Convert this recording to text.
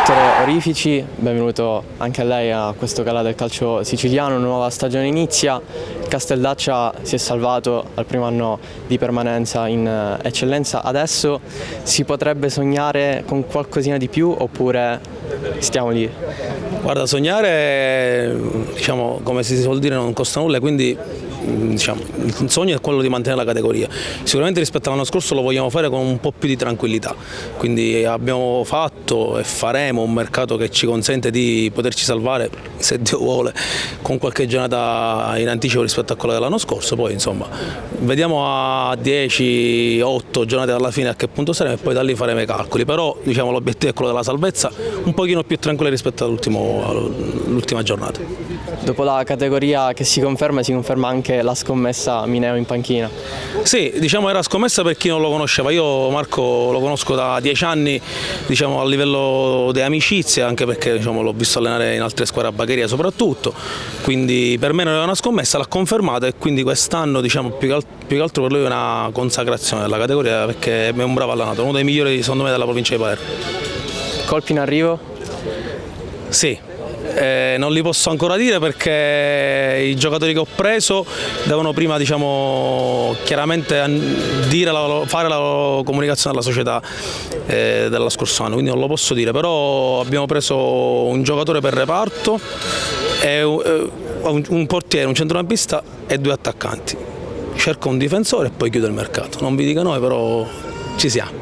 direttore Orifici, benvenuto anche a lei a questo gala del calcio siciliano, una nuova stagione inizia, il Casteldaccia si è salvato al primo anno di permanenza in eccellenza, adesso si potrebbe sognare con qualcosina di più oppure stiamo lì? Guarda, sognare, diciamo, come si suol dire, non costa nulla, quindi diciamo, il sogno è quello di mantenere la categoria. Sicuramente rispetto all'anno scorso lo vogliamo fare con un po' più di tranquillità, quindi abbiamo fatto e faremo un mercato che ci consente di poterci salvare, se Dio vuole, con qualche giornata in anticipo rispetto a quella dell'anno scorso. Poi insomma vediamo a 10, 8 giornate dalla fine a che punto saremo e poi da lì faremo i calcoli, però diciamo, l'obiettivo è quello della salvezza, un pochino più tranquilla rispetto all'ultima giornata. Dopo la categoria che si conferma anche la scommessa Mineo in panchina. Sì, diciamo era scommessa per chi non lo conosceva. Io Marco lo conosco da 10 anni, diciamo, a livello di amicizia, anche perché diciamo, l'ho visto allenare in altre squadre a Bagheria soprattutto, quindi per me non era una scommessa, l'ha confermata e quindi quest'anno diciamo, più che altro per lui è una consacrazione della categoria perché è un bravo allenatore, uno dei migliori secondo me della provincia di Palermo. Colpi in arrivo? Sì. Non li posso ancora dire perché i giocatori che ho preso devono prima diciamo, chiaramente fare la loro comunicazione alla società dello scorso anno, quindi non lo posso dire, però abbiamo preso un giocatore per reparto, un portiere, un centrocampista e 2 attaccanti. Cerco un difensore e poi chiudo il mercato, non vi dico noi, però ci siamo.